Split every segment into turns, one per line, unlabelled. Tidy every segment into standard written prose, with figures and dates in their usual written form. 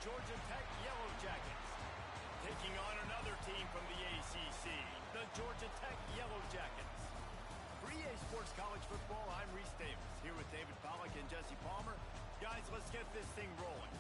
Georgia Tech Yellow Jackets. Taking on another team from the ACC, the Georgia Tech Yellow Jackets. For EA Sports College Football, I'm Reese Davis, here with David Pollack and Jesse Palmer. Guys, let's get this thing rolling.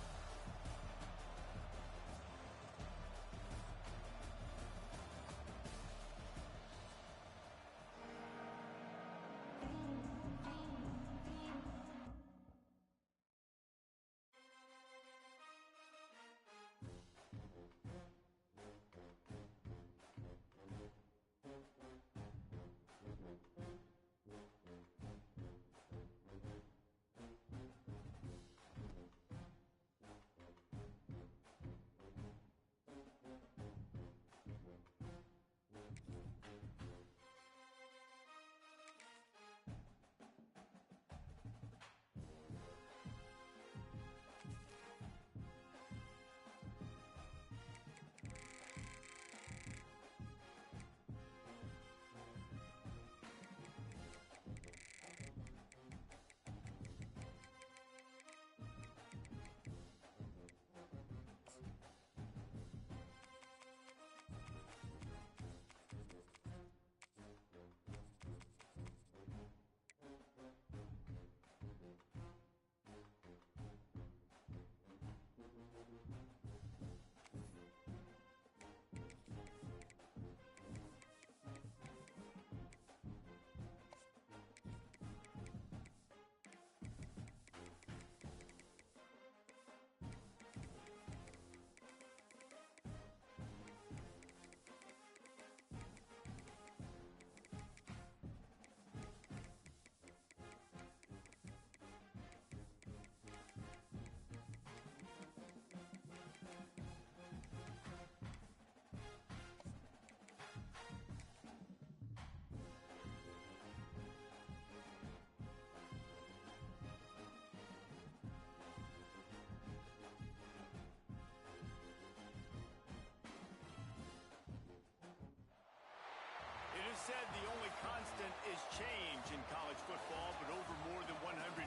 It is said the only constant is change in college football, but over more than 150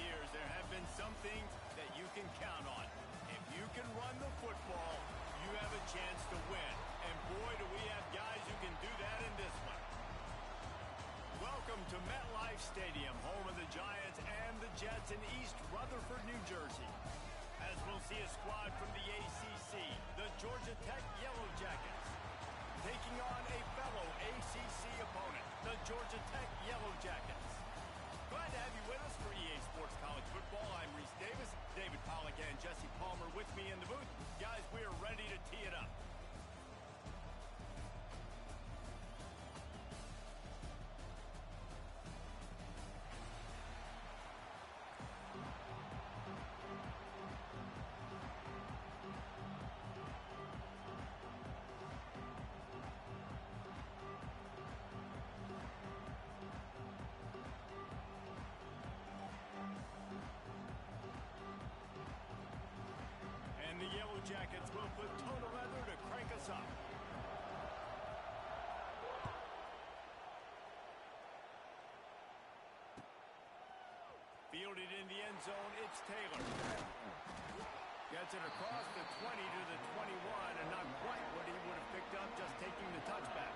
years, there have been some things that you can count on. If you can run the football, you have a chance to win. And boy, do we have guys who can do that in this one. Welcome to MetLife Stadium, home of the Giants and the Jets in East Rutherford, New Jersey. As we'll see a squad from the ACC, the Georgia Tech Yellow Jackets, taking on a fellow ACC opponent, the Georgia Tech Yellow Jackets. Glad to have you with us for EA Sports College Football. I'm Reese Davis, David Pollack and Jesse Palmer with me in the booth. Guys, we are ready to tee it up. The Yellow Jackets will put total leather to crank us up. Fielded in the end zone, it's Taylor. Gets it across the 20 to the 21, and not quite what he would have picked up just taking the touchback.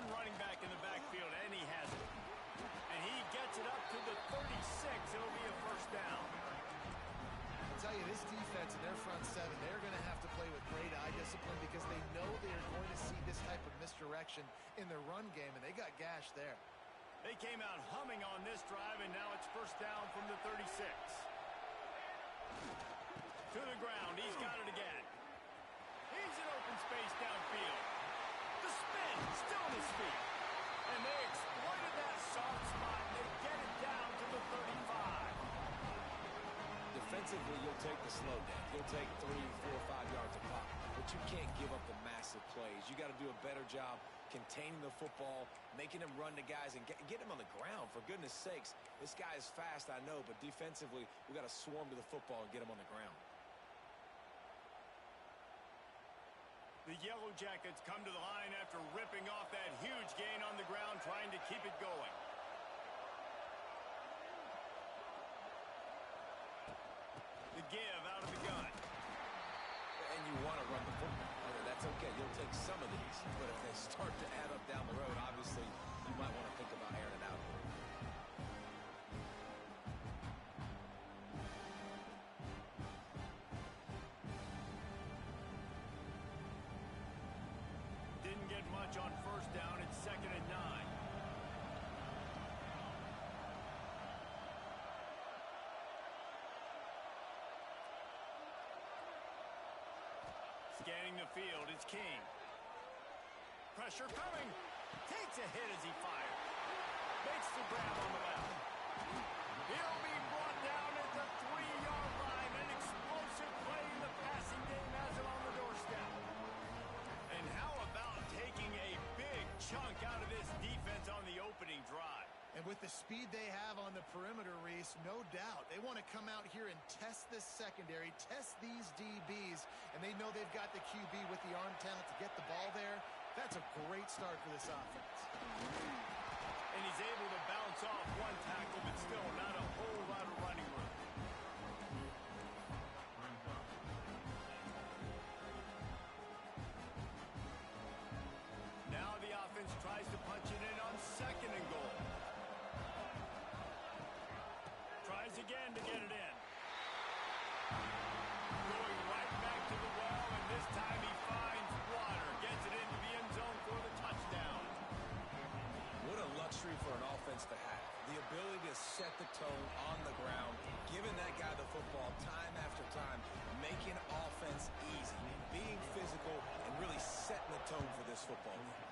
Running back in the backfield, and he has it. And he gets it up to the 36. It'll be a first down.
I'll tell you, this defense and their front seven, they're going to have to play with great eye discipline because they know they are going to see this type of misdirection in their run game, and they got gashed there.
They came out humming on this drive, and now it's first down from the 36. To the ground. He's got it again. He's in open space downfield. The spin, still on his feet. And they exploited that soft spot. They get it down to the 35.
Defensive
Defensively, you'll take the slow down. You'll take 3, 4, 5 yards a pop. But you can't give up the massive plays. You got to do a better job containing the football, making him run to guys, and get him on the ground. For goodness sakes, this guy is fast, I know, but defensively, we got to swarm to the football and get him on the ground.
The Yellow Jackets come to the line after ripping off that huge gain on the ground, trying to keep it going. The give out of the gun.
And you want to run the football. That's okay. You'll take some of these. But if they start to add up down the road, obviously, you might want to think about airing it out.
Didn't get much on first down. It's 2nd and 9. Scanning the field, it's King. Pressure coming. Takes a hit as he fires. Makes the grab on the left. He'll be brought down at the 3-yard line. An explosive play in the passing game has him on the doorstep. And how about taking a big chunk out of this defense on the opening drive?
And with the speed they have on the perimeter, Reese, no doubt, they want to come out here and test this secondary, test these DBs, and they know they've got the QB with the arm talent to get the ball there. That's a great start for this offense.
And he's able to bounce off one tackle, but still not a whole lot of running room. Now the offense tries to punch it in on 2nd and goal. Tries again to get it in. Going right back to the well, and this time he finds water. Gets it into the end zone for the touchdown.
What a luxury for an offense to have. The ability to set the tone on the ground, giving that guy the football time after time, making offense easy, being physical, and really setting the tone for this football game.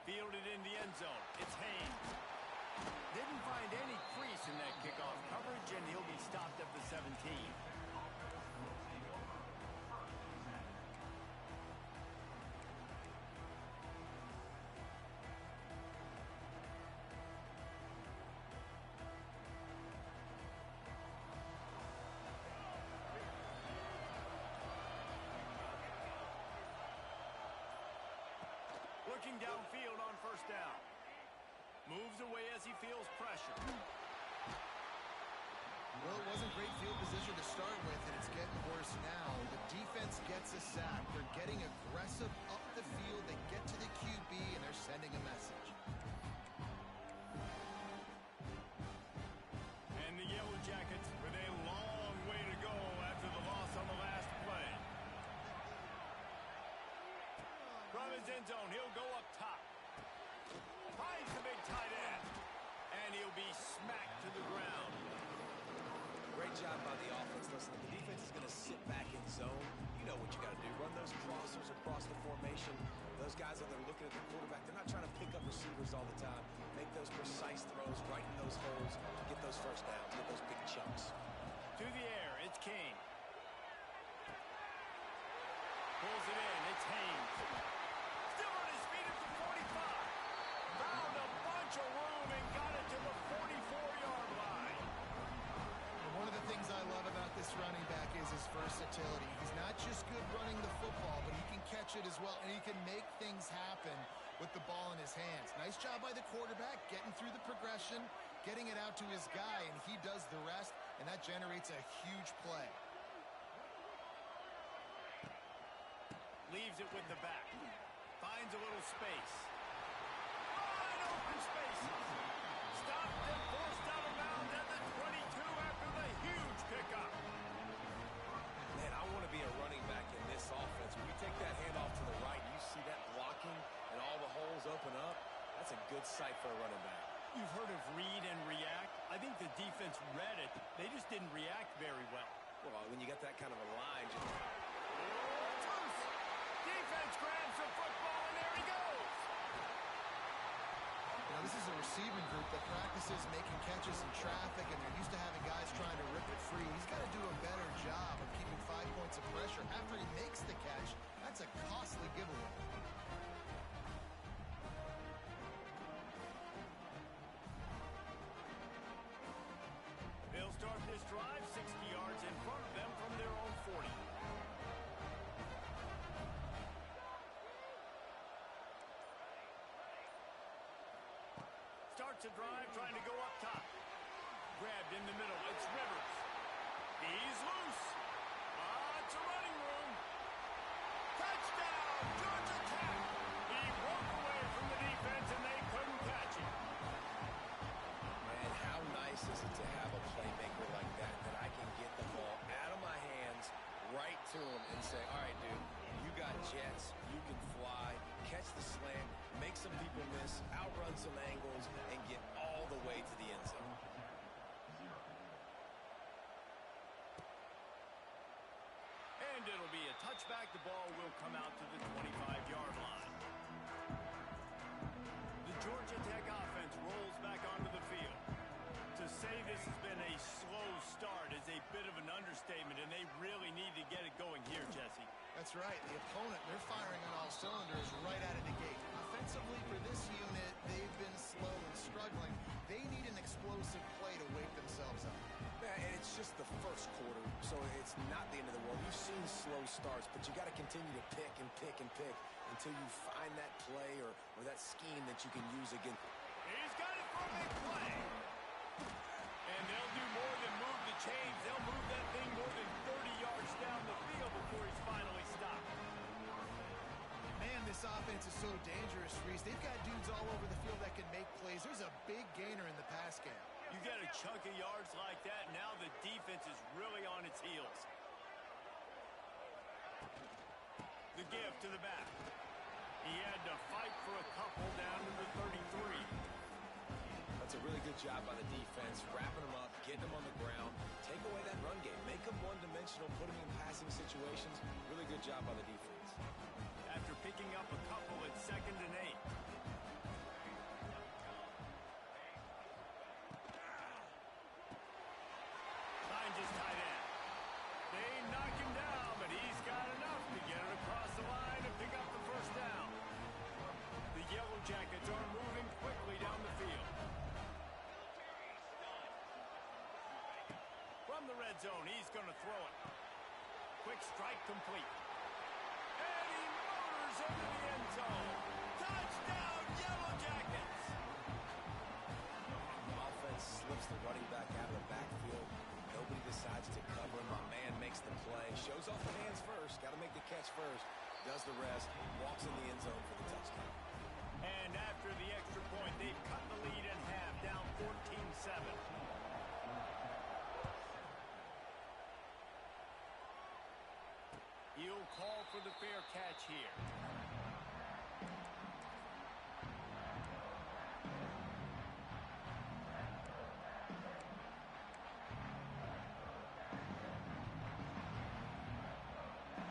Fielded in the end zone. It's Haynes. Didn't find any crease in that kickoff coverage, and he'll be stopped at the 17. Looking downfield on first down. Moves away as he feels pressure.
Well, it wasn't great field position to start with, and it's getting worse now. The defense gets a sack. They're getting aggressive up the field. They get to the QB, and they're sending a message.
And the Yellow Jackets with a long way to go after the loss on the last play. From his end zone, he'll go up top. Finds the big tight end. And he'll be smacked to the ground.
Great job by the offense. Listen, if the defense is going to sit back in zone, you know what you got to do. Run those crossers across the formation. Those guys that are looking at the quarterback, they're not trying to pick up receivers all the time. Make those precise throws right in those holes to get those first downs, get those big chunks.
To the air, it's King. Pulls it in, it's Haynes. Still on his feet at the 45. Found a bunch of room and got it to the 44-yard line.
And one of the things I love about this running back is his versatility. He's not just good running the football, but he can catch it as well, and he can make things happen with the ball in his hands. Nice job by the quarterback, getting through the progression, getting it out to his guy, and he does the rest, and that generates a huge play.
Leaves it with the back. Finds a little space. Wide open spaces. Stopped and forced out of bounds at the 22 after the huge pickup.
Man, I want to be a running back in this offense. When you take that handoff to the right, you see that blocking and all the holes open up. That's a good sight for a running back.
You've heard of read and react. I think the defense read it. They just didn't react very well.
Well, when you got that kind of a line,
Defense grabs the football, and there he goes.
Now, this is a receiving group that practices making catches catches in traffic, and they're used to having guys trying to rip it free. He's got to do a better job of keeping 5 points of pressure after he makes the catch. That's a costly giveaway.
They'll start this drive 60 yards in front of them from their own 40. Starts a drive trying to go up top. Grabbed in the middle. It's Rivers. He's loose. It's a running room. Touchdown, Georgia Tech. He broke away from the defense and they couldn't catch him.
Man, how nice is it to have a playmaker like that I can get the ball out of my hands right to him and say, all right, dude, you got jets, you can fly, catch the slant, make some people miss, outrun some angles, and get all the way to the end zone.
And it'll be a touchback. The ball will come out to the 25-yard line. The Georgia Tech offense rolls back onto the field. To say this has been a slow start is a bit of an understatement, and they really need to get it going here, Jesse.
That's right. The opponent, they're firing on all cylinders right out of the gate. Offensively, for this unit, they've been slow and struggling. They need an explosive play to wake themselves up.
Yeah, and it's just the first quarter, so it's not the end of the world. You've seen slow starts, but you got to continue to pick and pick and pick until you find that play or that scheme that you can use again.
He's got it for a big play. And they'll do more than move the chains. They'll move that thing more than 30 yards down the field before he's finally stopped.
Man, this offense is so dangerous, Reese. They've got dudes all over the field that can make plays. There's a big gainer in the pass game.
You get a chunk of yards like that, now the defense is really on its heels. The give to the back. He had to fight for a couple down to the 33.
That's a really good job by the defense, wrapping them up, getting them on the ground, take away that run game, make them one-dimensional, put them in passing situations. Really good job by the defense.
After picking up a couple, it's 2nd and 8. Finds his tight end. They knock him down, but he's got enough to get it across the line and pick up the first down. The Yellow Jackets are moving quickly down the field. From the red zone, he's going to throw it. Quick strike complete. And he motors into the end zone. Touchdown, Yellow Jackets!
Offense slips the running back out of the backfield. Nobody decides to cover him. My man makes the play. Shows off the hands first. Got to make the catch first. Does the rest. Walks in the end zone for the touchdown.
And after the extra point, they've cut the lead in half, down 14-7. He'll call for the fair catch here.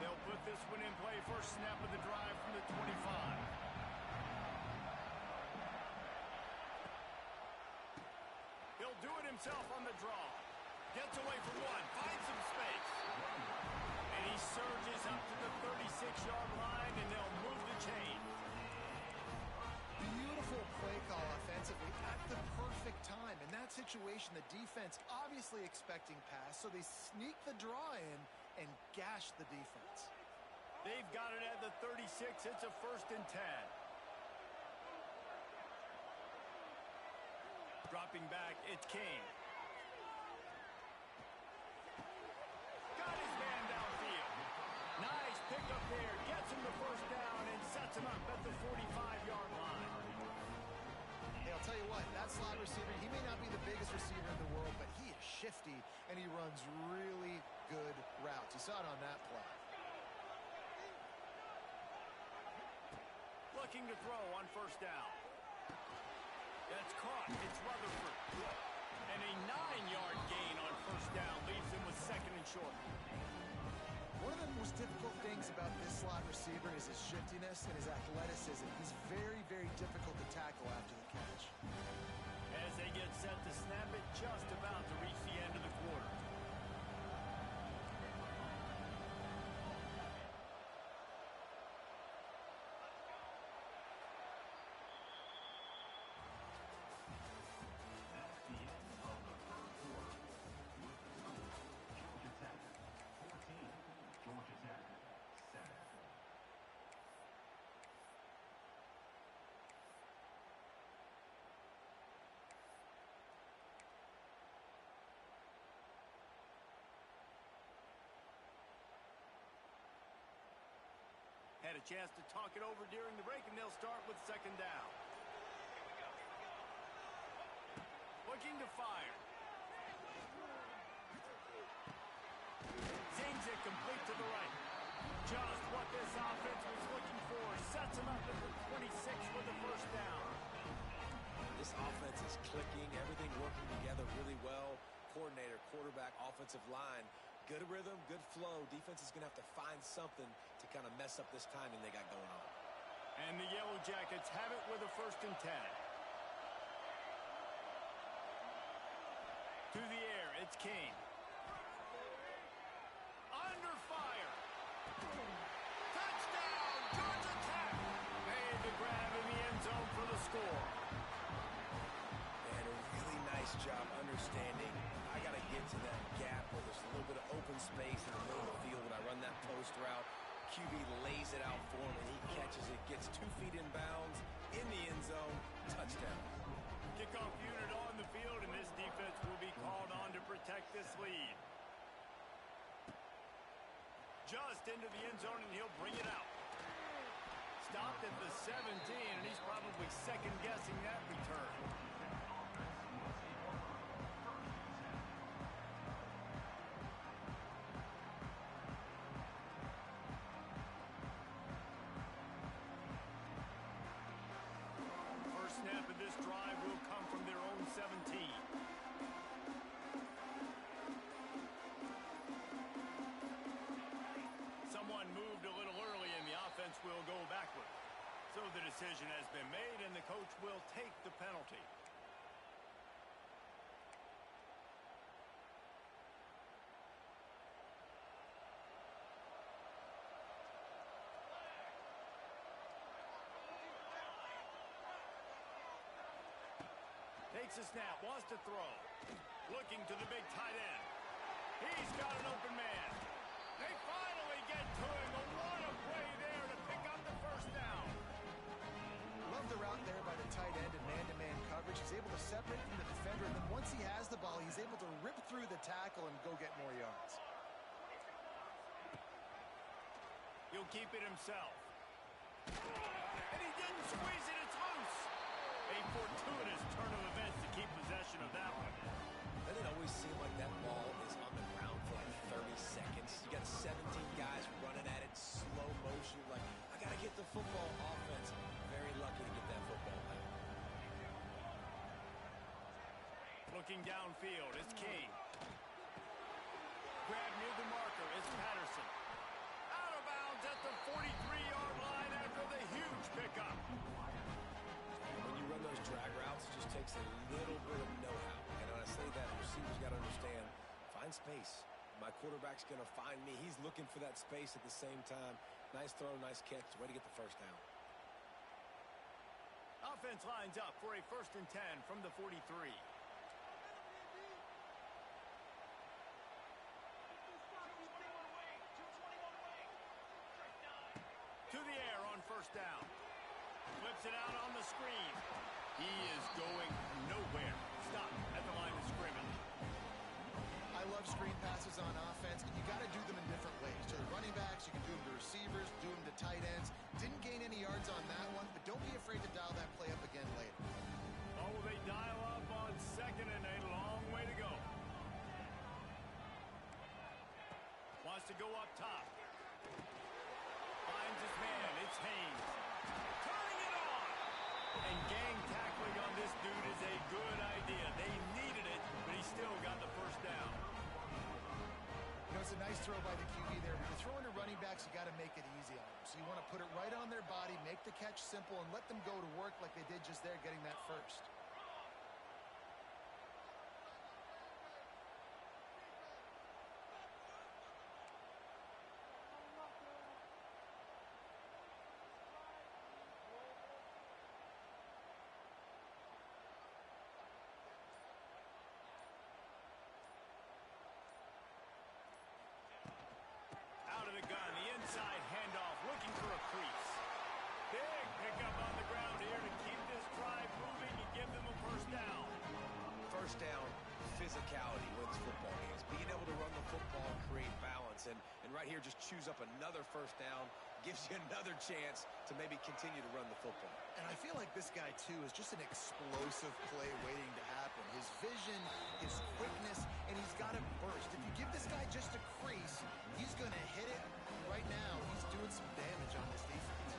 They'll put this one in play. First snap of the drive from the 25. He'll do it himself on the draw. Gets away from one, finds some space. And he surges up to the 36-yard line, and they'll move the chain.
Beautiful play call offensively at the perfect time. In that situation, the defense obviously expecting pass, so they sneak the draw in and gash the defense.
They've got it at the 36. It's a 1st and 10. Dropping back, it's King. Got his man downfield. Nice pickup there. Gets him the first down and sets him up at the 45-yard line.
Hey, I'll tell you what, that slot receiver, he may not be the biggest receiver in the world, but he is shifty, and he runs really good routes. You saw it on that play.
Looking to throw on first down. That's caught. It's Rutherford. And a 9-yard gain on first down leaves him with 2nd and short.
One of the most difficult things about this slot receiver is his shiftiness and his athleticism. He's very, very difficult to tackle after the catch.
As they get set to snap it, had a chance to talk it over during the break, and they'll start with second down. Looking to fire. Zings it complete to the right. Just what this offense was looking for. Sets him up at the 26 with the first down.
This offense is clicking, everything working together really well. Coordinator, quarterback, offensive line, good rhythm, good flow. Defense is going to have to find something to kind of mess up this timing they got going on.
And the Yellow Jackets have it with a 1st and 10. To the air, it's King. Under fire. Touchdown, Georgia Tech. Made the grab in the end zone for the score.
And a really nice job understanding. I got to get to that gap where there's a little bit of open space in the middle of the field when I run that post route. QB lays it out for him, and he catches it, gets 2 feet in bounds, in the end zone, touchdown.
Kickoff unit on the field, and this defense will be called on to protect this lead. Just into the end zone, and he'll bring it out. Stopped at the 17, and he's probably second-guessing that return. First snap of this drive will come from their own 17. Someone moved a little early, and the offense will go backward. So the decision has been made, and the coach will take the penalty. Takes a snap, wants to throw. Looking to the big tight end. He's got an open man. They finally get to him. What a play there to pick up the first down.
Love the route there by the tight end and man-to-man coverage. He's able to separate from the defender, and then once he has the ball, he's able to rip through the tackle and go get more yards.
He'll keep it himself. And he didn't squeeze it. It's loose. A fortuitous turn of events to keep possession of that one.
Doesn't it always seem like that ball is on the ground for like 30 seconds? You got 17 guys running at it, slow motion. Like, I got to get the football. Offense, very lucky to get that football out.
Looking downfield, it's King. Grab near the marker, it's Patterson. Out of bounds at the 43-yard line after the huge pickup.
When you run those drag routes, it just takes a little bit of know-how. And when I say that, receivers got to understand, find space. My quarterback's going to find me. He's looking for that space at the same time. Nice throw, nice catch. Way to get the first down.
Offense lines up for a 1st and 10 from the 43. To the air on 1st down. Flips it out on the screen. He is going nowhere. Stop at the line of scrimmage.
I love screen passes on offense, and you got to do them in different ways. To the running backs, you can do them to receivers, do them to tight ends. Didn't gain any yards on that one, but don't be afraid to dial that play up again later.
Oh, they dial up on 2nd and a long way to go. Wants to go up top. Finds his man. It's Haynes. Turning it on. And gang tackling on this dude is a good idea. They needed it, but he still got the first down.
You know, it's a nice throw by the QB there, but you're throwing to running backs, you got to make it easy on them. So you want to put it right on their body, make the catch simple, and let them go to work like they did just there, getting that first.
Out of the gun, the inside handoff, looking for a crease. Big pickup on the ground here to keep this drive moving and give them a first down.
First down, physicality wins football games. Being able to run the football, create balance, and right here just choose up another first down. gives you another chance to maybe continue to run the football.
And I feel like this guy, too, is just an explosive play waiting to happen. His vision, his quickness, and he's got a burst. If you give this guy just a crease, he's going to hit it. Right now, he's doing some damage on this defense.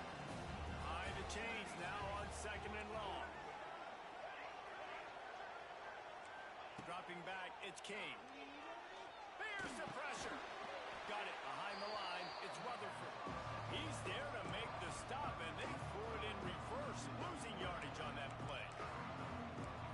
High the chains now on 2nd and long. Dropping back, it's King. Bears the pressure. Got it behind the line. It's Rutherford. He's there to make the stop, and they threw it in reverse, losing yardage on that play.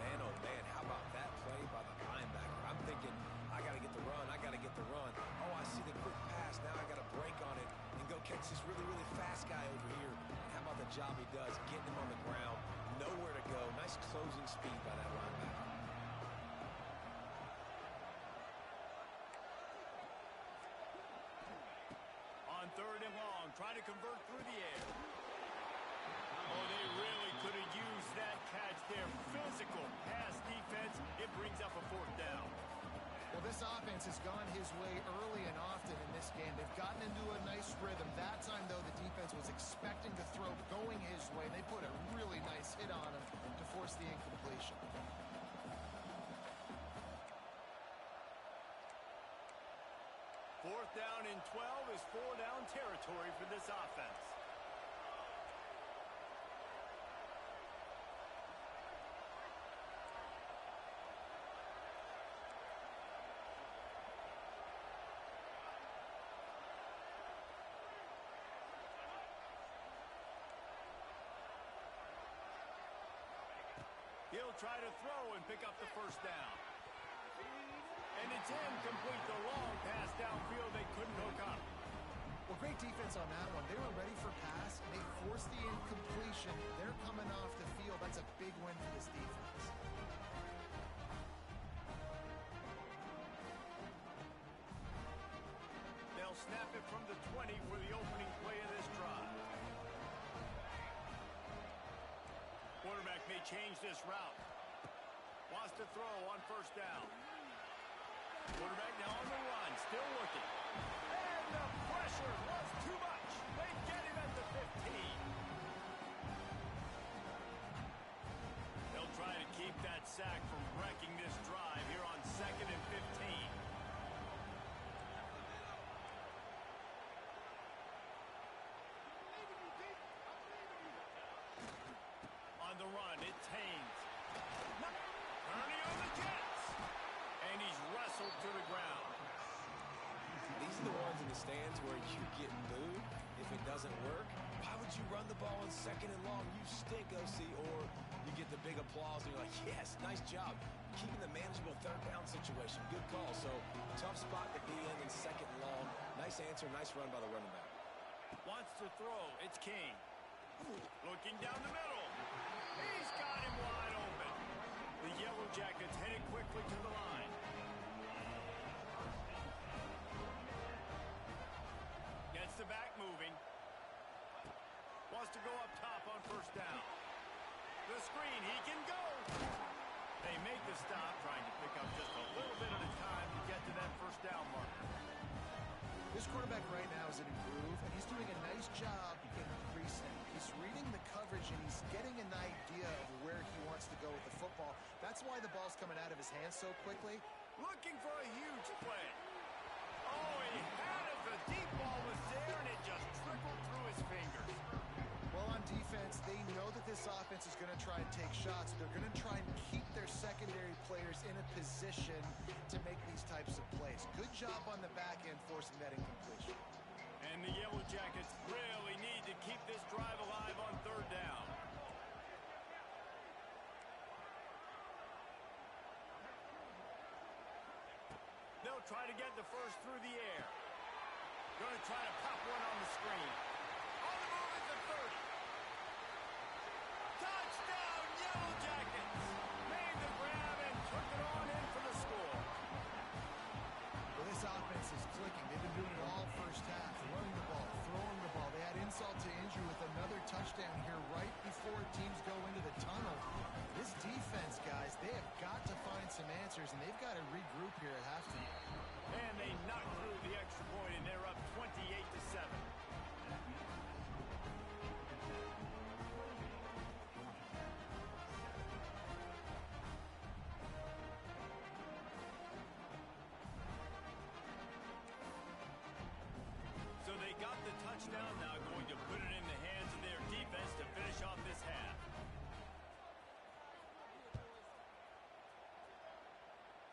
Man, oh man, how about that play by the linebacker? I'm thinking, I got to get the run. I got to get the run. Oh, I see the quick pass. Now I got to break on it and go catch this really, really fast guy over here. And how about the job he does, getting him on the ground, nowhere to go. Nice closing speed by that linebacker.
On 3rd and long, trying to convert through the air. Oh, they really could have used that catch there. Physical pass defense. It brings up a 4th down.
Well, this offense has gone his way early and often in this game. They've gotten into a nice rhythm. That time, though, the defense was expecting to throw going his way. They put a really nice hit on him to force the incompletion.
Fourth down and 12 is 4-down territory for this offense. He'll try to throw and pick up the 1st down. And it's incomplete. The long pass downfield they couldn't hook up.
Well, great defense on that one. They were ready for pass. They forced the incompletion. They're coming off the field. That's a big win for this defense.
They'll snap it from the 20 for the opening play of this drive. Quarterback may change this route. Wants to throw on 1st down. Quarterback now on the run, still looking. And the pressure was too much. They get him at the 15. They'll try to keep that sack from wrecking this drive here on 2nd and 15. On the run, it's Haynes. Turning on the Jets. And he's wrestled to the ground.
These are the ones in the stands where you get booed if it doesn't work. Why would you run the ball on 2nd and long? You stink, OC. Or you get the big applause and you're like, yes, nice job. Keeping the manageable 3rd down situation. Good call. So, tough spot to be in 2nd and long. Nice answer, nice run by the running back.
Wants to throw. It's King. Looking down the middle. He's got him wide open. The Yellow Jackets headed quickly to the line. Gets the back moving. Wants to go up top on 1st down. The screen, he can go. They make the stop, trying to pick up just a little bit at a time to get to that 1st down marker.
This quarterback right now is in a groove, and he's doing a nice job in the pre-snap. He's reading the coverage, and he's getting an idea of where he wants to go with the football. That's why the ball's coming out of his hands so quickly.
Looking for a huge play. Oh, he had it. The deep ball was there, and it just trickled through his fingers.
Well, on defense, they know that this offense is going to try and take shots. They're going to try and keep their secondary players in a position to make these types of plays. Good job on the back end forcing that incompletion.
And the Yellow Jackets really need to keep this drive alive on 3rd down. They'll try to get the 1st through the air. Going to try to pop one on the screen. On the move at the 30. Touchdown, Yellow Jackets! Made the grab and took it on in for the score.
Well, this offense is clicking. They've been doing it all 1st half. Running the ball, throwing the ball. They had insult to injury with another touchdown here right before teams go into the tunnel. This defense, guys, they have got to find some answers, and they've got to regroup here at halftime.
And they knocked through the extra point, and they're up 28-7. So they got the touchdown, now going to put it in the hands of their defense to finish off this half.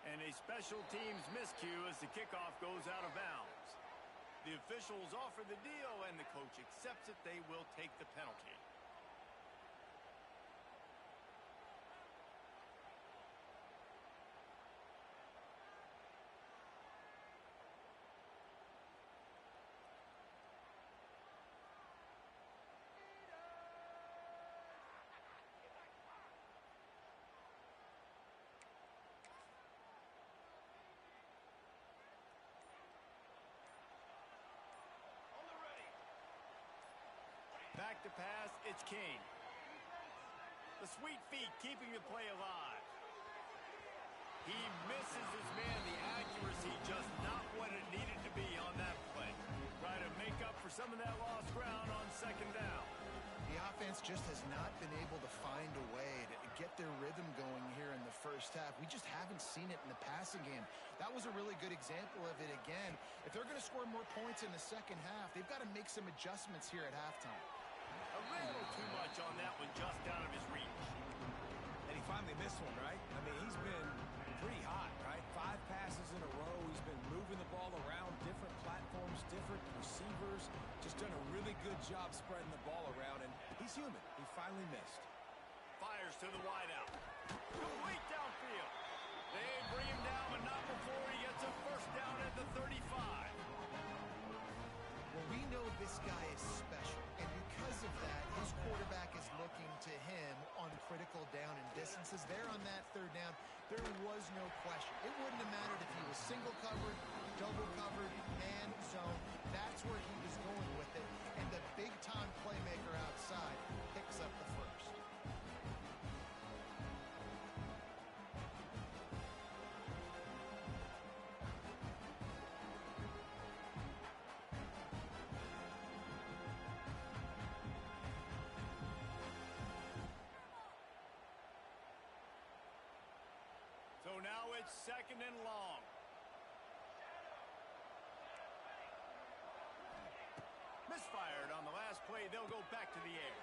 And a special teams miscue as the kickoff goes out of bounds. The officials offer the deal, and the coach accepts it. They will take the penalty. Back to pass, it's King. The sweet feet keeping the play alive. He misses his man. The accuracy just not what it needed to be on that play. Try to make up for some of that lost ground on second down.
The offense just has not been able to find a way to get their rhythm going here in the first half. We just haven't seen it in the passing game. That was a really good example of it again. If they're going to score more points in the second half, they've got to make some adjustments here at halftime.
A little too much on that one, just out of his reach.
And he finally missed one, right? I mean, he's been pretty hot, right? 5 passes in a row. He's been moving the ball around, different platforms, different receivers. Just done a really good job spreading the ball around, and he's human. He finally missed.
Fires to the wideout. Complete downfield. They bring him down, but not before he gets a first down at the 35.
Well, we know this guy is special, and because of that, his quarterback is looking to him on critical down and distances. There on that third down, there was no question. It wouldn't have mattered if he was single covered, double covered, man, zone. That's where he was going with it, and the big-time playmaker outside picks up the first.
So now it's second and long. Misfired on the last play. They'll go back to the air.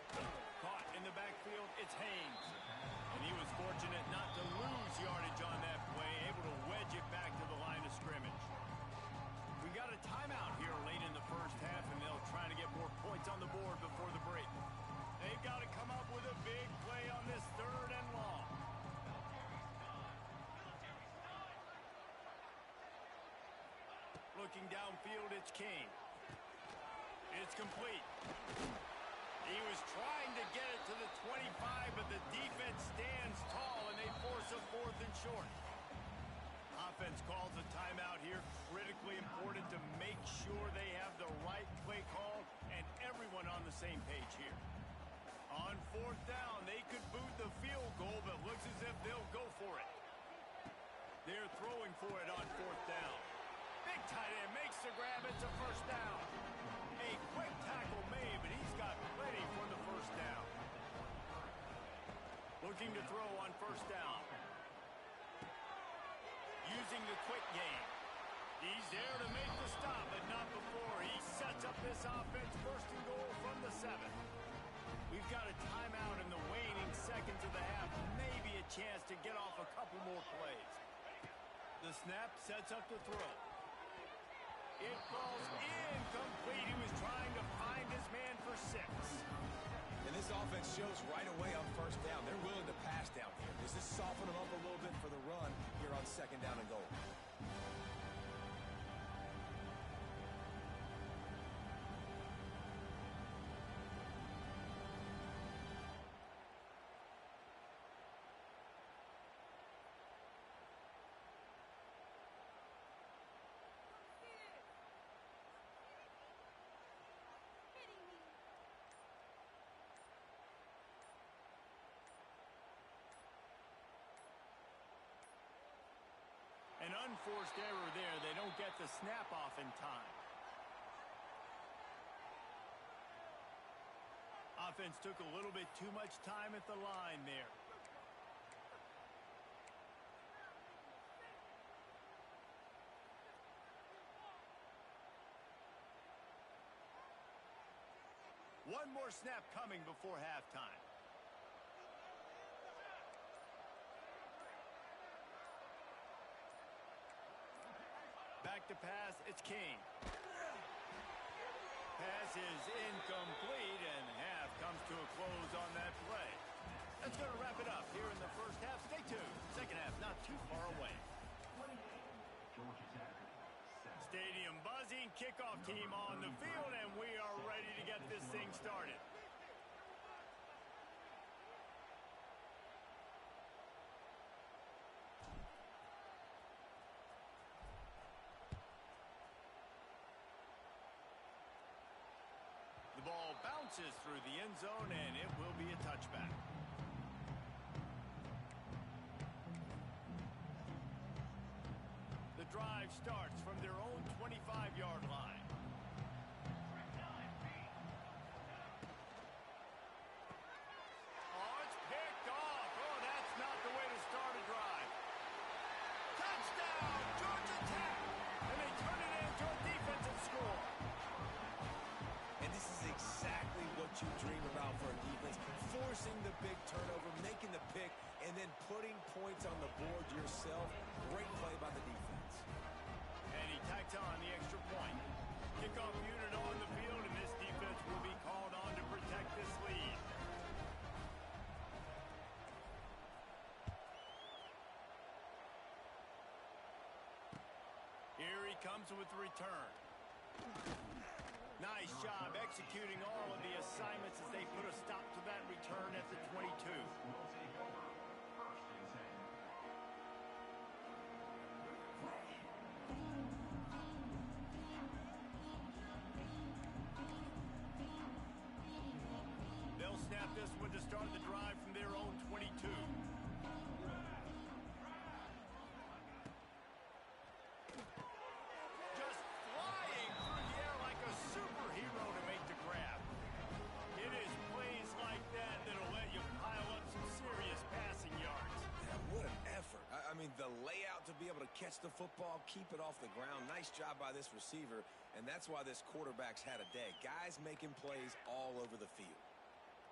Caught in the backfield, it's Haynes. And he was fortunate not to lose yardage on that play, able to wedge it back to the line of scrimmage. We got a timeout here late in the first half, and they'll try to get more points on the board before the break. They've got to come up with a big play on this third and long. Looking downfield, it's King. It's complete. He was trying to get it to the 25, but the defense stands tall, and they force a fourth and short. Offense calls a timeout here. Critically important to make sure they have the right play call and everyone on the same page here. On fourth down, they could boot the field goal, but looks as if they'll go for it. They're throwing for it on fourth down. Big tight end makes the grab. It's a first down. A quick tackle made, but he's got plenty for the first down. Looking to throw on first down. Using the quick game. He's there to make the stop, but not before. He sets up this offense first and goal from the 7. We've got a timeout in the waning seconds of the half. Maybe a chance to get off a couple more plays. The snap sets up the throw. It falls incomplete. He was trying to find his man for 6.
And this offense shows right away on first down. They're willing to pass down here. Does this soften them up a little bit for the run here on second down and goal?
An unforced error there. They don't get the snap off in time. offense took a little bit too much time at the line there. One more snap coming before halftime. Back to pass, it's King. Pass is incomplete, and half comes to a close on that play. That's going to wrap it up here in the first half. Stay tuned. Second half not too far away. Stadium buzzing, kickoff team on the field, and we are ready to get this thing started. The ball bounces through the end zone, and it will be a touchback. The drive starts from their own 25-yard line. Oh, it's picked off. Oh, that's not the way to start a drive. Touchdown, Georgia Tech! And they turn it into a defensive score.
And this is exactly what you dream about for a defense. Forcing the big turnover, making the pick, and then putting points on the board yourself. Great play by the defense.
And he tacks on the extra point. Kickoff unit on the field, and this defense will be called on to protect this lead. Here he comes with the return. Nice job executing all of the assignments as they put a stop to that return at the 22. They'll snap this one to start the drive from their own 22. Just flying through the air like a superhero to make the grab. It is plays like that that'll let you pile up some serious passing yards.
Yeah, what an effort. I mean, the layout to be able to catch the football, keep it off the ground. Nice job by this receiver, and that's why this quarterback's had a day. Guys making plays all over the field.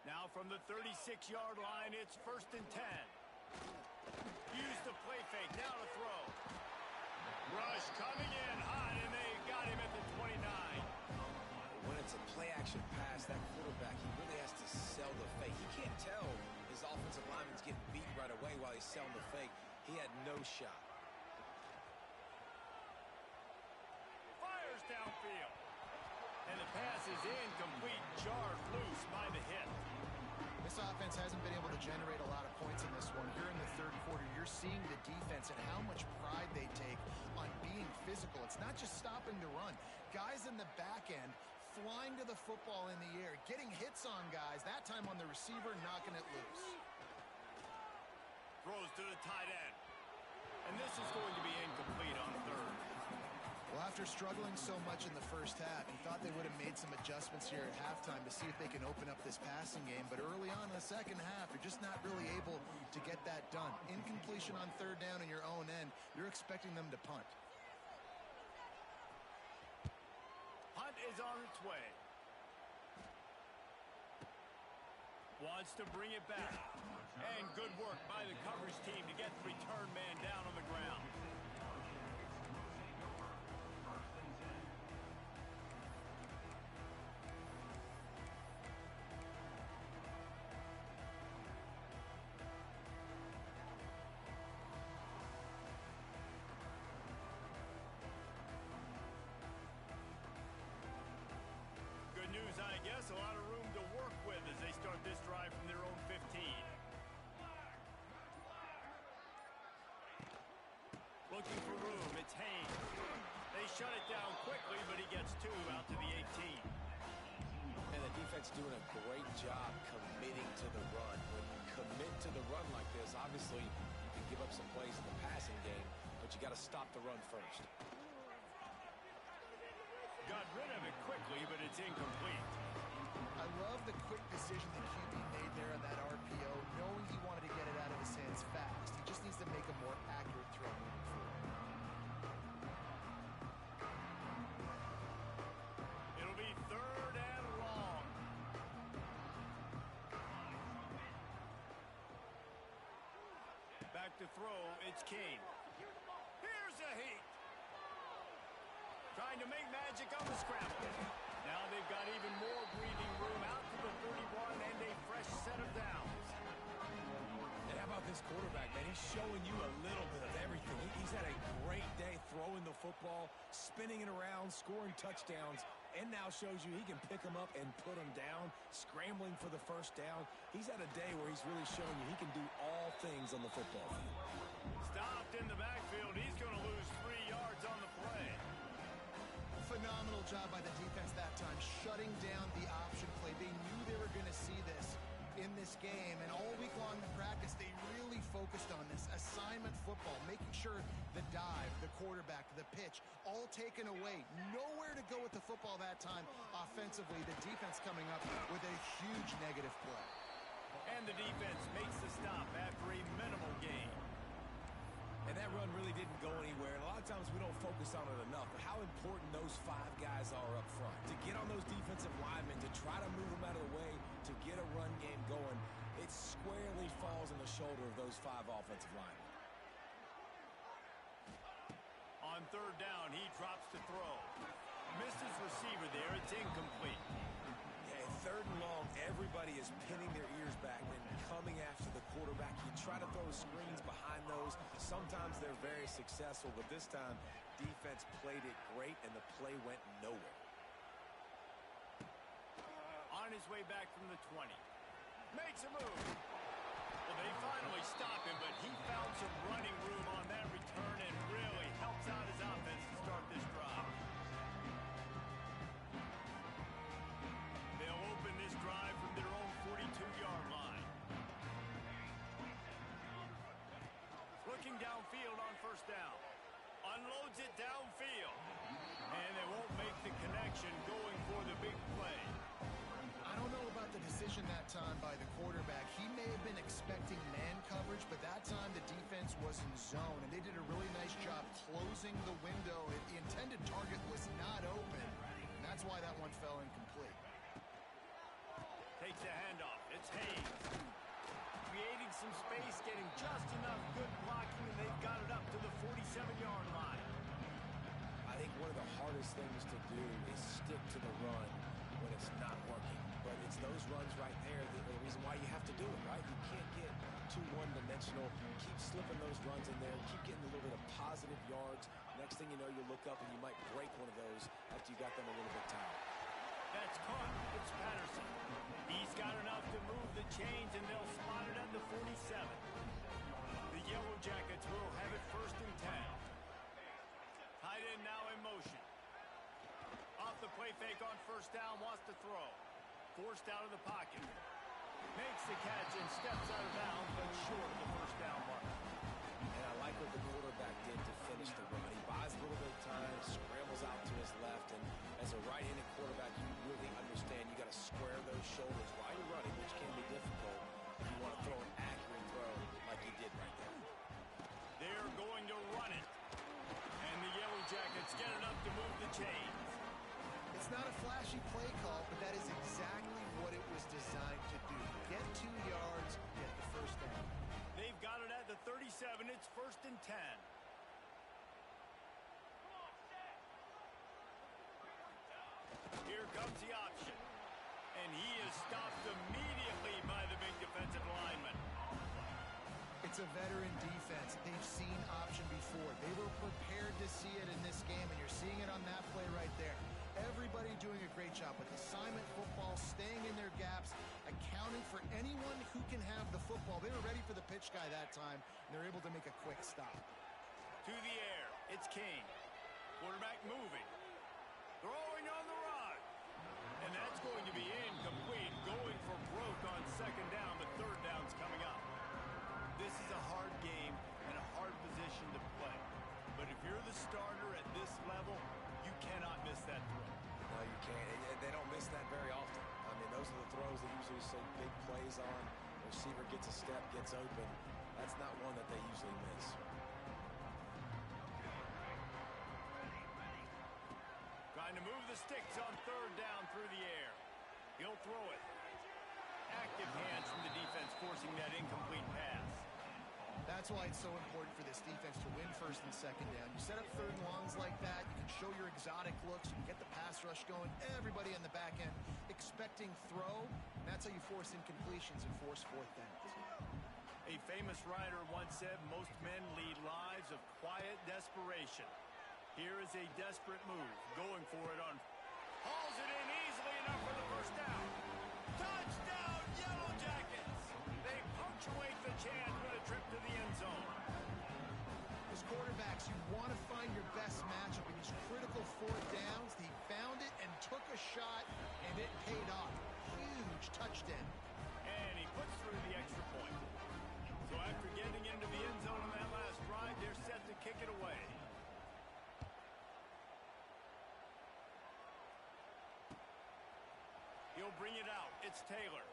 Now from the 36-yard line, it's 1st and 10. Use the play fake, now to throw. Rush coming in hot, and they got him at the 29.
When it's a play-action pass, that quarterback, he really has to sell the fake. He can't tell his offensive lineman's getting beat right away while he's selling the fake. He had no shot.
Fires downfield. And the pass is incomplete, jarred loose by the hit.
This offense hasn't been able to generate a lot of points in this one. Here in the third quarter, you're seeing the defense and how much pride they take on being physical. It's not just stopping the run. Guys in the back end flying to the football in the air, getting hits on guys, that time on the receiver, knocking it loose.
Throws to the tight end. And this is going to be incomplete on third.
Well, after struggling so much in the first half, you thought they would have made some adjustments here at halftime to see if they can open up this passing game. But early on in the second half, you're just not really able to get that done. Incompletion on third down in your own end, you're expecting them to punt.
Punt is on its way. Wants to bring it back. And good work by the coverage team to get the return man down on the ground. News, I guess, a lot of room to work with as they start this drive from their own 15. Looking for room, it's Haynes. They shut it down quickly, but he gets two out to the 18.
And the defense doing a great job committing to the run. When you commit to the run like this, obviously you can give up some plays in the passing game, but you got to stop the run first.
Got rid of it quickly, but it's incomplete.
I I love the quick decision the QB made there on that RPO, knowing he wanted to get it out of his hands fast. He just needs to make a more accurate throw moving forward.
It'll be 3rd and long. Back to throw, it's King. Here's a heat. Trying to make magic on the scramble. Now they've got even more breathing room out to the 31 and a fresh set of downs.
And how about this quarterback, man? He's showing you a little bit of everything. He's had a great day throwing the football, spinning it around, scoring touchdowns, and now shows you he can pick them up and put them down, scrambling for the first down. He's had a day where he's really showing you he can do all things on the football field.
Stopped in the backfield. He's going to lose 3 yards on the play.
Phenomenal job by the defense that time, shutting down the option play. They knew they were going to see this in this game, and all week long in practice, they really focused on this assignment football, making sure the dive, the quarterback, the pitch, all taken away. Nowhere to go with the football that time offensively. The defense coming up with a huge negative play.
And the defense makes the stop after a minimal gain.
And that run really didn't go anywhere. And a lot of times we don't focus on it enough. But how important those 5 guys are up front. To get on those defensive linemen, to try to move them out of the way, to get a run game going, it squarely falls on the shoulder of those 5 offensive linemen.
On 3rd down, he drops to throw. Misses receiver there. It's incomplete.
Yeah, 3rd and long, everybody is pinning their ears back and coming after the quarterback. You try to throw screens behind those. Sometimes they're very successful, but this time, defense played it great, and the play went nowhere.
On his way back from the 20. Makes a move. Well, they finally stop him, but he found some running room on that return and really helps out his offense to start this drive. They'll open this drive from their own 42-yard line. Looking downfield on 1st down. Unloads it downfield. And they won't make the connection going for the big play.
I don't know about the decision that time by the quarterback. He may have been expecting man coverage, but that time the defense was in zone, and they did a really nice job closing the window. The intended target was not open, and that's why that one fell incomplete.
Takes the handoff. It's Hayes. Creating some space, getting just enough good blocking, and they've got it up to the 47-yard line.
I think one of the hardest things to do is stick to the run when it's not working. But it's those runs right there that are the reason why you have to do it, right? You can't get too one-dimensional. Keep slipping those runs in there. Keep getting a little bit of positive yards. Next thing you know, you look up and you might break one of those after you got them a little bit tired.
That's caught. It's Patterson. He's got enough to move the chains, and they'll spot it at the 47. The Yellow Jackets will have it 1st and 10. Tight end now in motion. Off the play fake on 1st down, wants to throw. Forced out of the pocket. Makes the catch and steps out of bounds, but short of the 1st down mark.
And I like what the quarterback did to finish the run. He buys a little bit of time, scrambles out to his left, and as a right-handed quarterback, you really understand you got to square those shoulders while you're running, which can be difficult if you want to throw an accurate throw like he did right there.
They're going to run it. And the Yellow Jackets get enough to move the chains.
It's not a flashy play call, but that is exactly what it was designed to do. Get 2 yards, get the 1st down.
They've got it at the 37. It's 1st and 10. Here comes the option. And he is stopped immediately by the big defensive lineman.
It's a veteran defense. They've seen option before. They were prepared to see it in this game, and you're seeing it on that play right there. Everybody doing a great job with assignment football, staying in their gaps, accounting for anyone who can have the football. They were ready for the pitch guy that time, and they're able to make a quick stop.
To the air, it's King. Quarterback moving. Throwing on the run. And that's going to be incomplete. Going for broke on 2nd down, but 3rd down's coming up. This is a hard game and a hard position to play. But if you're the starter at this level, you cannot miss that throw.
No, you can't. And they don't miss that very often. I mean, those are so big plays on. The receiver gets a step, gets open. That's not one that they usually miss.
Trying to move the sticks on third down through the air. He'll throw it. Active hands from the defense forcing that incomplete pass.
That's why it's so important for this defense to win first and second down. You set up third and longs like that, you can show your exotic looks, you can get the pass rush going, everybody on the back end expecting throw, and that's how you force incompletions and force fourth downs.
A famous writer once said most men lead lives of quiet desperation. Here is a desperate move, going for it on. Hauls it in easily enough for the first down. Touchdown, Yellow Jackets! They punctuate the chance with a trip to the end zone.
As quarterbacks, you want to find your best matchup in these critical fourth downs. He found it and took a shot, and it paid off. Huge touchdown.
And he puts through the extra point. So after getting into the end zone on that last drive, they're set to kick it away. He'll bring it out. It's Taylor.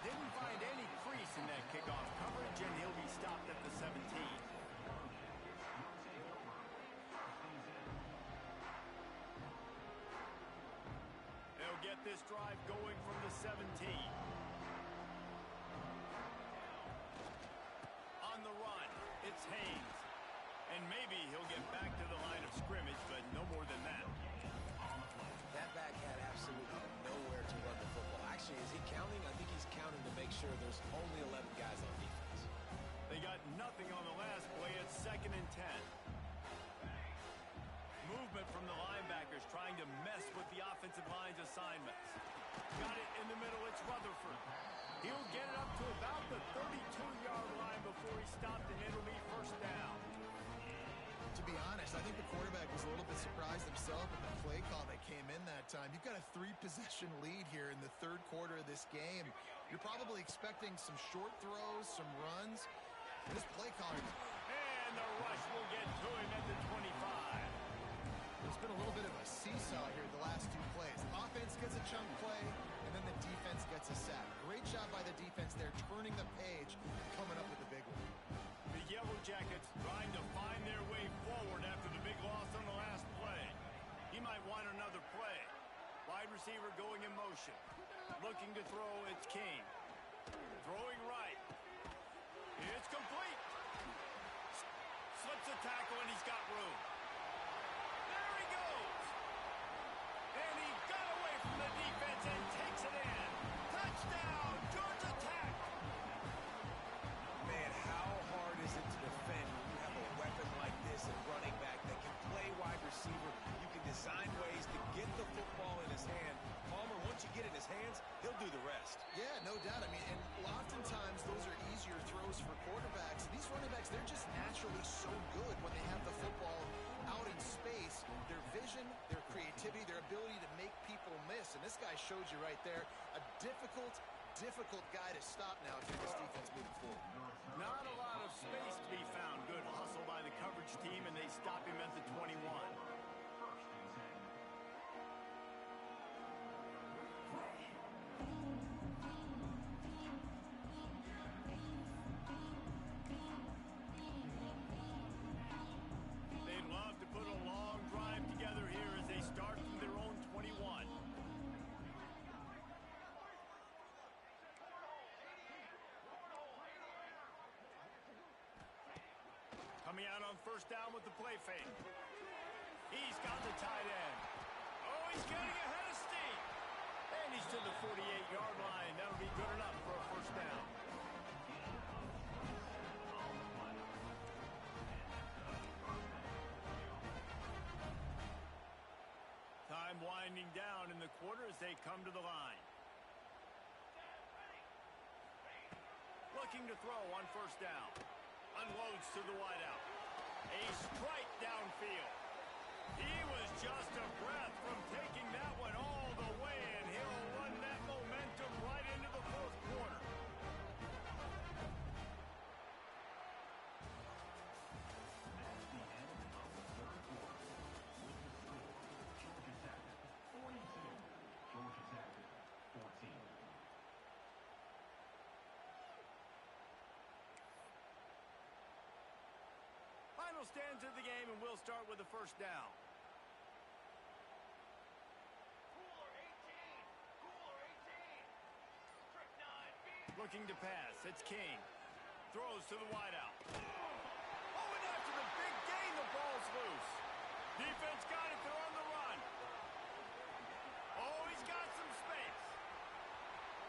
Didn't find any crease in that kickoff coverage, and he'll be stopped at the 17. They'll get this drive going from the 17. On the run, it's Haynes. And maybe he'll get back to the line of scrimmage, but no more than that.
That back had absolutely nowhere to run the football. Actually, is he counting? I think he's counting to make sure there's only 11 guys on defense.
They got nothing on the last play. It's 2nd and 10. Movement from the linebackers trying to mess with the offensive line's assignments. Got it in the middle. It's Rutherford. He'll get it up to about the 32-yard line before he stopped, and it'll be first down.
To be honest, I think the quarterback was a little bit surprised himself with the play call that came in that time. You've got a 3-possession lead here in the third quarter of this game. You're probably expecting some short throws, some runs. And this play call.
And the rush will get to him at the 25.
There's been a little bit of a seesaw here the last two plays. Offense gets a chunk play, and then the defense gets a sack. Great job by the defense there, turning the page, coming up with the big one.
The Yellow Jackets trying to find their way forward after the big loss on the last play. He might want another play. Wide receiver going in motion. Looking to throw, it's King. Throwing right. It's complete. Slips a tackle and he's got room. There he goes. And he got away from the defense and takes it in. Touchdown, Georgia Tech.
Man, how hard is it to defend when you have a weapon like this at running back that can play wide receiver? You can design ways to get the football in his hand. Palmer, once you get it in his hands, he'll do the rest.
Yeah, no doubt. I mean, and oftentimes those are easier throws for quarterbacks. These running backs, they're just naturally so good when they have the football out in space. Their vision, their creativity, their ability to make people miss. And this guy showed you right there, a difficult guy to stop now if you're this defense moving forward.
Not a lot of space to be found. Good hustle by the coverage team, and they stop him at the 21. They'd love to put a long drive together here as they start from their own 21. Coming out on first down with the play fake. He's got the tight end. Oh, he's getting ahead of steam. And he's to the 48-yard line. That'll be good enough for a first down. Time winding down in the quarter as they come to the line. Looking to throw on first down. Unloads to the wideout. A strike downfield. He was just a breath from taking that one all the way, and he'll run that momentum right into the fourth quarter.
Georgia Tech 42, Georgia Tech 14.
Final stands of the game, and we'll start with the first down. Looking to pass. It's King. Throws to the wideout. Oh, and after the big gain, the ball's loose. Defense got it. They're on the run. Oh, he's got some space.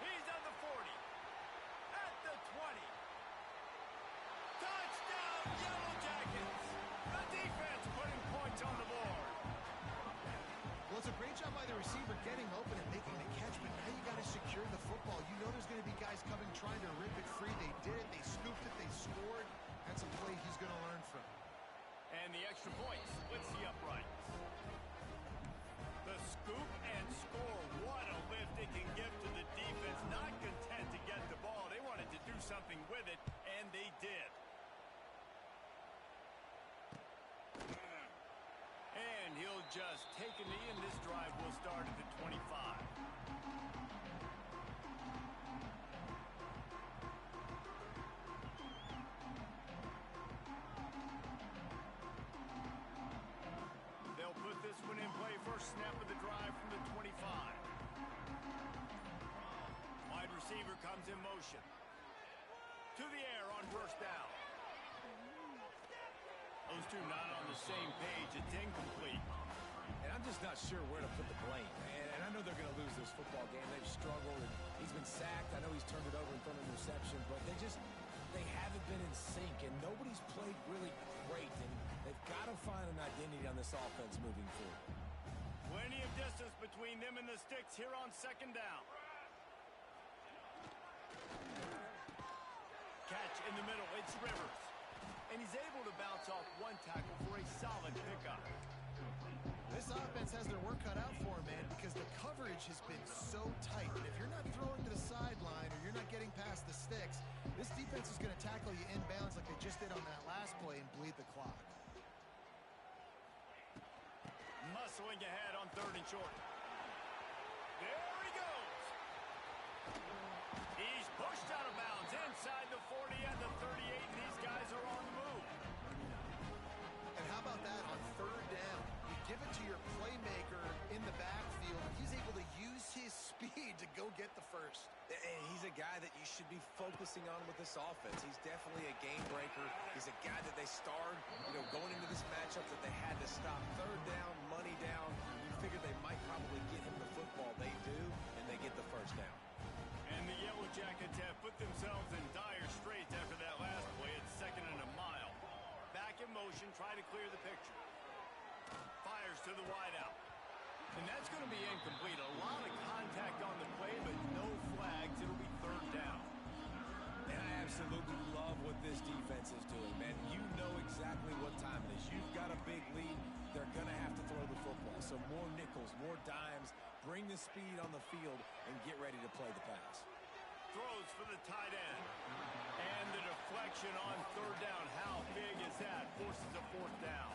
He's at the 40. At the 20. Touchdown, Yellow Jackets. The defense putting points on the board.
Well, it's a great job by the receiver getting open and making the catch, but now you got to secure the football. You know there's going to be guys coming trying to rip it free. They did it. They scooped it. They scored. That's a play he's going to learn from.
And the extra point splits the uprights. The scoop and score. What a lift it can give to the defense. Not content to get the ball. They wanted to do something with it, and they did. And he'll just take a knee, and this drive will start at the 25. They'll put this one in play. First snap of the drive from the 25. Wide receiver comes in motion. To the air on first down. Those two not on the same page. It's incomplete.
And I'm just not sure where to put the blame. And I know they're going to lose this football game. They've struggled, and he's been sacked. I know he's turned it over and thrown an interception, but they haven't been in sync, and nobody's played really great, and they've got to find an identity on this offense moving forward.
Plenty of distance between them and the sticks here on second down. Catch in the middle. It's Rivers. And he's able to bounce off one tackle for a solid pickup.
This offense has their work cut out for him, man, because the coverage has been so tight. And if you're not throwing to the sideline or you're not getting past the sticks, this defense is going to tackle you inbounds like they just did on that last play and bleed the clock.
Muscling ahead on third and short. There he goes. He's pushed out of bounds inside the 40 and the 38, and these guys are on the move.
And how about that on third down? You give it to your playmaker in the backfield. He's able to use his speed to go get the first.
And he's a guy that you should be focusing on with this offense. He's definitely a game breaker. He's a guy that they starred, going into this matchup that they had to stop. Third down, money down. You figure they might probably get him the football. They do, and they get the first down.
And the Yellow Jackets have put themselves in dire straits after that last play. It's second and a mile. Back in motion, try to clear the picture. Fires to the wideout. And that's going to be incomplete. A lot of contact on the play, but no flags. It'll be third down.
And I absolutely love what this defense is doing, man. You know exactly what time it is. You've got a big lead. They're going to have to throw the football. So more nickels, more dimes. Bring the speed on the field and get ready to play the pass.
Throws for the tight end. And the deflection on third down. How big is that? Forces a fourth down.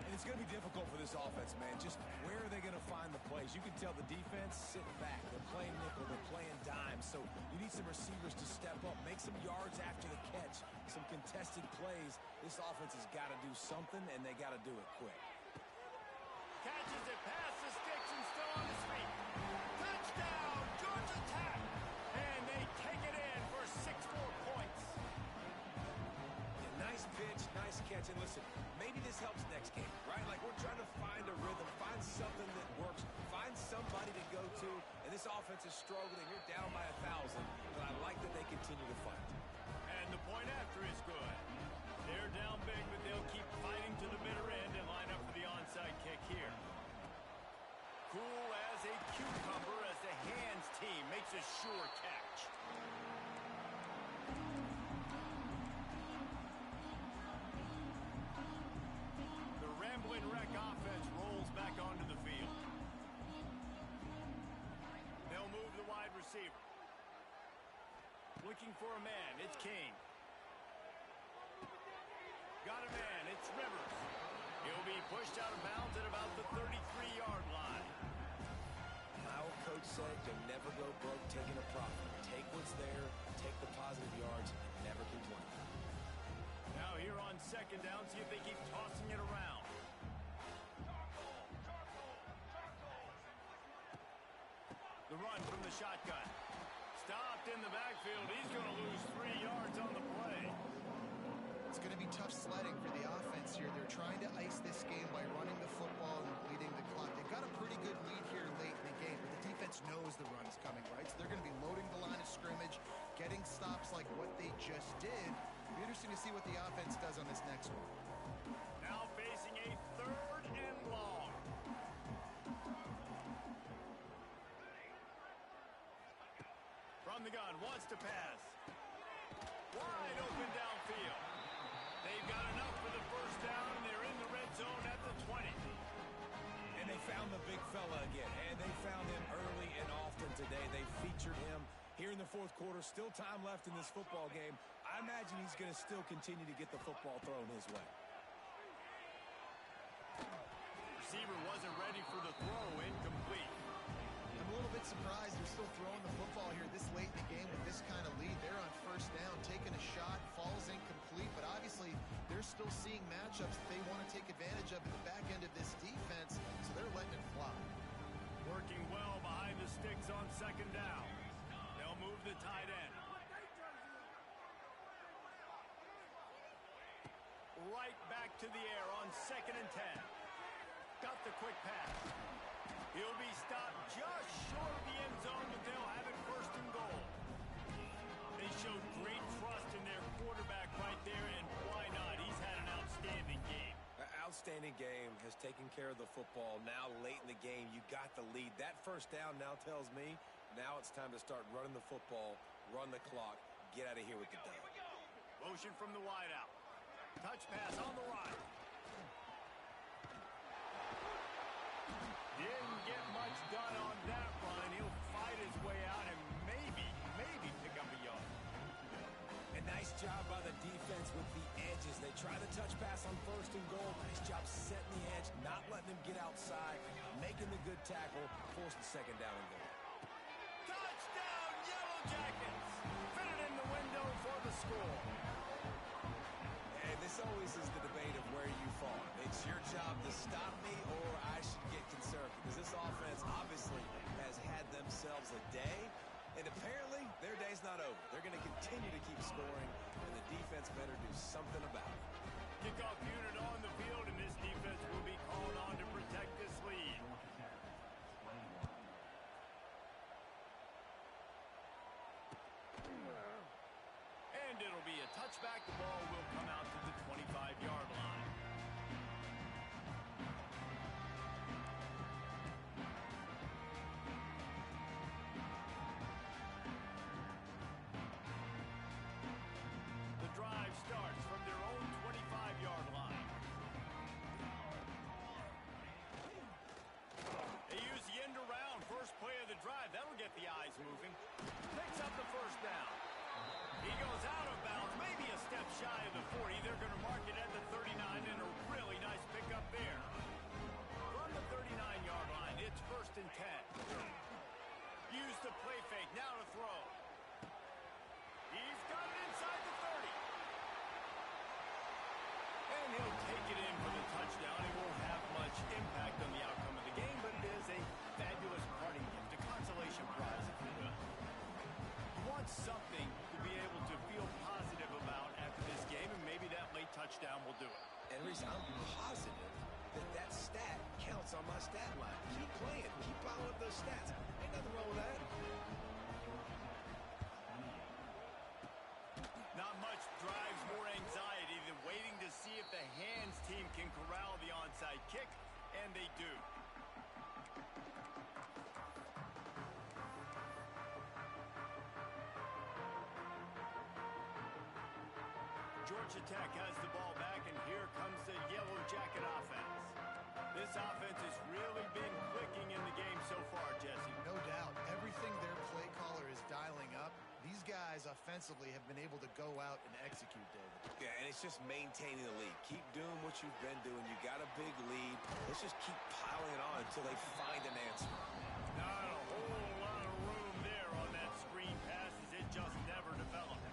And it's going to be difficult for this offense, man. Just where are they going to find the plays? You can tell the defense sitting back. They're playing nickel. They're playing dime. So you need some receivers to step up, make some yards after the catch, some contested plays. This offense has got to do something, and they got to do it quick.
Catches it past the sticks and still on his feet. Touchdown, Georgia Tech. And they take it in for 6 more points.
Yeah, nice pitch, nice catch. And listen, maybe this helps next game, right? Like we're trying to find a rhythm, find something that works, find somebody to go to. And this offense is struggling. You're down by 1,000. But I like that they continue to fight.
And the point after is good. They're down big, but they'll keep fighting to the bitter end and line up for the onside kick here. Cool as a cucumber as the hands team makes a sure catch. The Ramblin' Wreck offense rolls back onto the field. They'll move the wide receiver. Looking for a man, it's King. Got a man, it's Rivers. He'll be pushed out of bounds at about the 33-yard line.
My old coach said you'll never go broke taking a profit. Take what's there, take the positive yards, and never complain.
Now here on second down, see if they keep tossing it around. The run from the shotgun. Stopped in the backfield. He's going to lose 3 yards on the play.
It's going to be tough sledding for the offense here. They're trying to ice this game by running the football and leading the clock. They've got a pretty good lead here late in the game, but the defense knows the run is coming, right? So they're going to be loading the line of scrimmage, getting stops like what they just did. It'll be interesting to see what the offense does on this next one.
Now facing a 3rd and long. From the gun, wants to pass. Wide open downfield. They've got enough for the first down, and they're in the red zone at the 20.
And they found the big fella again, and they found him early and often today. They featured him here in the 4th quarter. Still time left in this football game. I imagine he's going to still continue to get the football thrown his way.
Receiver wasn't ready for the throw, incomplete.
I'm a little bit surprised they're still throwing the football here this late in the game with this kind of lead. They're on first down, taking a shot, falls incomplete, but obviously they're still seeing matchups that they want to take advantage of at the back end of this defense, so they're letting it fly.
Working well behind the sticks on second down. They'll move the tight end. Right back to the air on 2nd and 10. Got the quick pass. He'll be stopped just short of the end zone, but they'll have it 1st and goal. They showed great trust in their quarterback right there, and why not? He's had an outstanding game.
Outstanding game, has taken care of the football. Now late in the game, you got the lead. That first down now tells me now it's time to start running the football, run the clock, get out of here with the dub.
Motion from the wideout. Touch pass on the right. Didn't get much done on that run. He'll fight his way out and maybe pick up a yard.
A nice job by the defense with the edges. They try the touch pass on 1st and goal. Nice job setting the edge, not letting them get outside, making the good tackle, force the 2nd down and goal.
Touchdown, Yellow Jackets! Fit it in the window for the score.
And this always is the debate of where you fall. It's your job to stop me or I should get conservative, because this offense obviously has had themselves a day, and apparently their day's not over. They're going to continue to keep scoring, and the defense better do something about it.
Kickoff unit on the field, and this defense will be called on to protect this lead. And it'll be a touchback. The ball will come out to the 25-yard line. The drive starts from their own 25-yard line. They use the end around. First play of the drive. That'll get the eyes moving. Picks up the first down. He goes out of bounds, maybe a step shy of the 40. They're going to mark it at the 39, and a really nice pickup there. From the 39-yard line, it's 1st and 10. Use the play fake, now to throw. He's got it inside the 30. And he'll take it in for the touchdown. It won't have much impact on the outcome of the game, but it is a fabulous parting gift, a consolation prize, if you will. You want something to be able to feel positive about after this game, and maybe that late touchdown will do it.
And Reese, I'm positive that stat counts on my stat line. Keep playing. Keep piling up those stats. Ain't nothing wrong with that.
Not much drives more anxiety than waiting to see if the hands team can corral the onside kick, and they do. Georgia Tech has the ball back, and here comes the Yellow Jacket offense. This offense has really been clicking in the game so far, Jesse.
No doubt. Everything their play caller is dialing up, these guys offensively have been able to go out and execute, David.
Yeah, and it's just maintaining the lead. Keep doing what you've been doing. You got a big lead. Let's just keep piling it on until they find an answer.
Not a whole lot of room there on that screen pass, as it just never developed.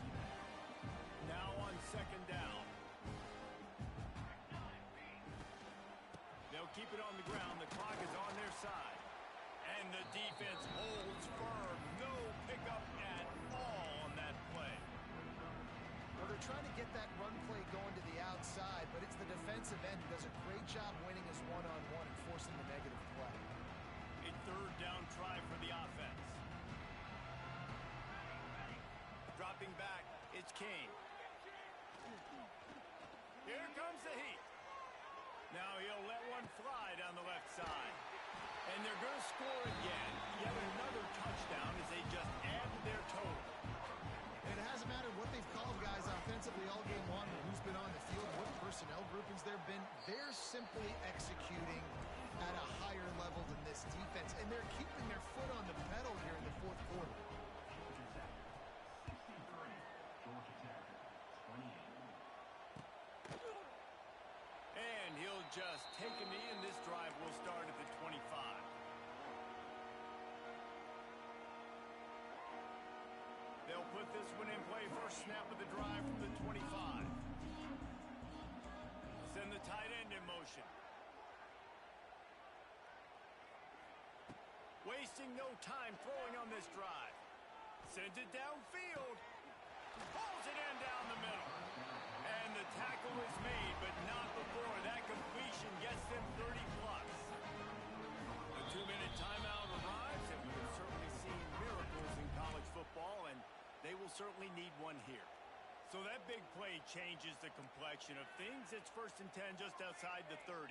Now on second down. keep it on the ground. The clock is on their side. And the defense holds firm. No pickup at all on that play.
Well, they're trying to get that run play going to the outside, but it's the defensive end who does a great job winning his one-on-one and forcing the negative play.
A third down try for the offense. Dropping back, it's Kane. Here comes the heat. Now he'll let one fly down the left side. And they're going to score again. Yet another touchdown as they just add to their total.
And it hasn't mattered what they've called guys offensively all game long, or who's been on the field, what personnel groupings there have been. They're simply executing at a higher level than this defense, and they're keeping their foot on the pedal here in the fourth quarter.
And he'll just take a knee, and this drive will start at the 25. They'll put this one in play. First snap of the drive from the 25. Send the tight end in motion. Wasting no time throwing on this drive. Sends it downfield. Pulls it in down the middle. And the tackle is made, but not before that completion gets them 30-plus. The 2-minute timeout arrives, and we have certainly seen miracles in college football, and they will certainly need one here. So that big play changes the complexion of things. It's 1st and 10 just outside the 30.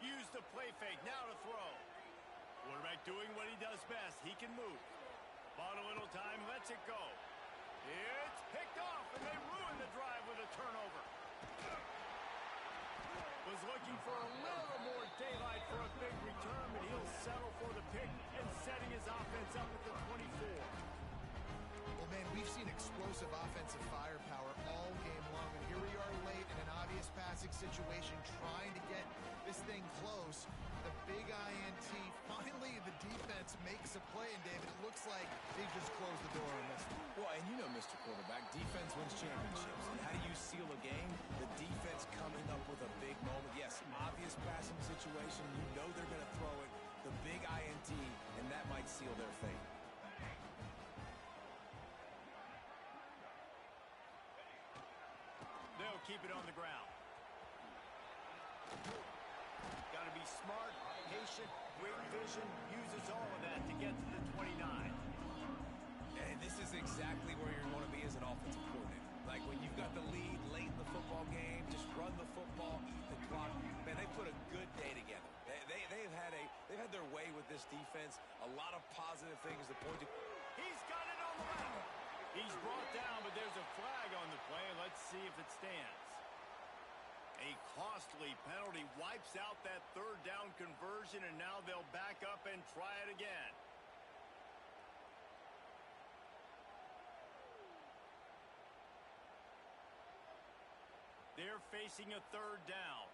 Use the play fake, now to throw. Quarterback doing what he does best. He can move. Bought a little time, lets it go. It's picked off, and they ruin the drive with a turnover. Was looking for a little more daylight for a big return, but he'll settle for the pick and setting his offense up at the 24.
Well, man, we've seen explosive offensive firepower all game long, and here we are late in an obvious passing situation trying to get this thing close. The big INT, finally the defense makes a play, and David, it looks like they just closed the door on this one.
Well, and you know, Mr. Quarterback, defense wins championships. And how do you seal a game? The defense coming up with a big moment. Yes, obvious passing situation. You know they're going to throw it. The big INT, and that might seal their fate.
They'll keep it on the ground. Got to be smart, patient, great vision, uses all of that to get to the 29.
And this is exactly where you want to be as an offensive coordinator. Like when you've got the lead late in the football game, just run the football, eat the clock. Man, they put a good day together. They've had their way with this defense. A lot of positive things to point to.
He's got it on the level. He's brought down, but there's a flag on the play. Let's see if it stands. A costly penalty wipes out that third down conversion, and now they'll back up and try it again. They're facing a third down.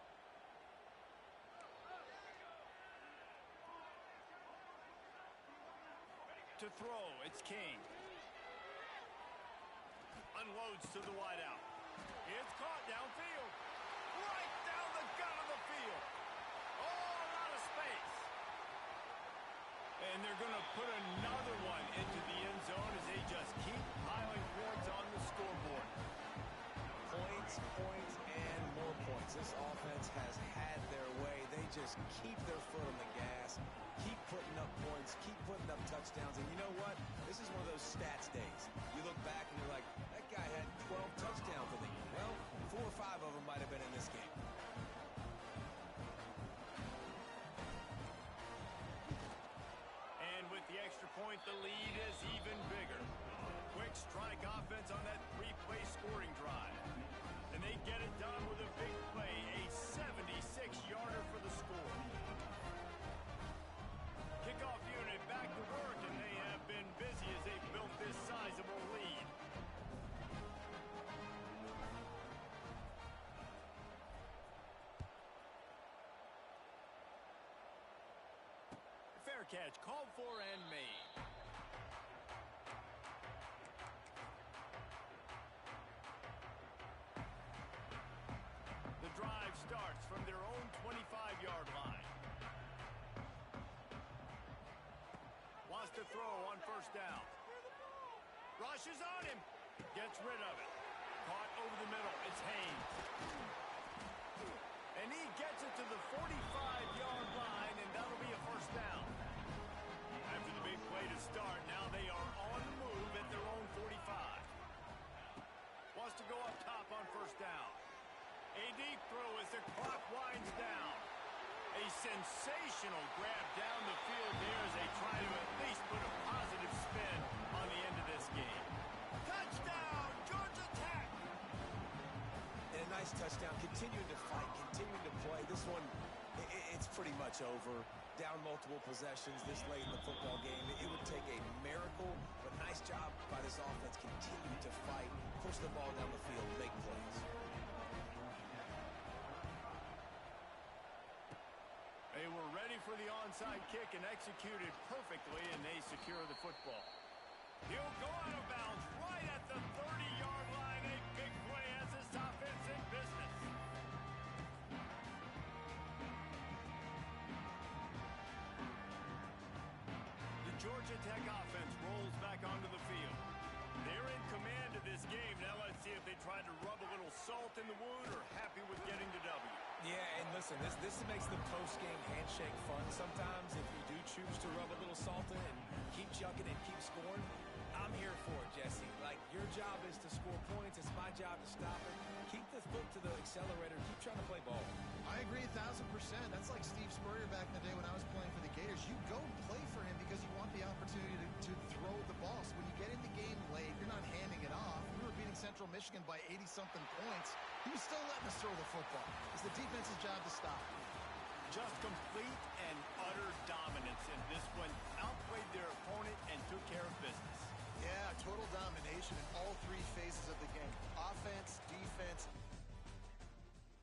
To throw, it's King. Unloads to the wideout. It's caught downfield. Right down the gut of the field. All out of space. And they're going to put another one into the end zone as they just keep piling points on the scoreboard.
Points, points, and more points. This offense has had their way. They just keep their foot on the gas, keep putting up points, keep putting up touchdowns. And you know what? This is one of those stats days. You look back and you're like, that guy had 12 touchdowns for the year. Well, 4 or 5 of them might have been in this game.
And with the extra point, the lead is even bigger. Quick strike offense on that 3-play scoring drive. And they get it done with a big play, a 76-yarder for the score. Kickoff unit back to work, and they have been busy as they built this sizable lead. Fair catch, called for and made. starts from their own 25-yard line. Wants to throw on first down. Rushes on him. Gets rid of it. Caught over the middle. It's Haynes. And he gets it to the 45-yard line, and that'll be a first down. After the big play to start, now they are on the move at their own 45. Wants to go up top on first down. A deep throw as the clock winds down. A sensational grab down the field there as they try to at least put a positive spin on the end of this game. Touchdown, Georgia Tech!
And a nice touchdown, continuing to fight, continuing to play. This one, it's pretty much over. Down multiple possessions this late in the football game. It would take a miracle, but nice job by this offense continuing to fight, push the ball down the field, make plays.
They were ready for the onside kick and executed perfectly, and they secure the football. He'll go out of bounds right at the 30-yard line. A big play as this offense in business. The Georgia Tech offense rolls back onto the field. They're in command of this game. Now let's see if they try to rub a little salt in the wound or happy with getting the W.
Yeah, and listen, this makes the post-game handshake fun. Sometimes if you do choose to rub a little salt in and keep chucking and keep scoring, I'm here for it, Jesse. Like, your job is to score points. It's my job to stop it. Keep the foot to the accelerator. Keep trying to play ball.
I agree 1,000%. That's like Steve Spurrier back in the day when I was playing for the Gators. You go and play for him because you want the opportunity to throw the ball. So when you get in the game late, you're not handing it off. We were beating Central Michigan by 80-something points. He was still letting us throw the football. It's the defense's job to stop.
Just complete and utter dominance in this one. Outplayed their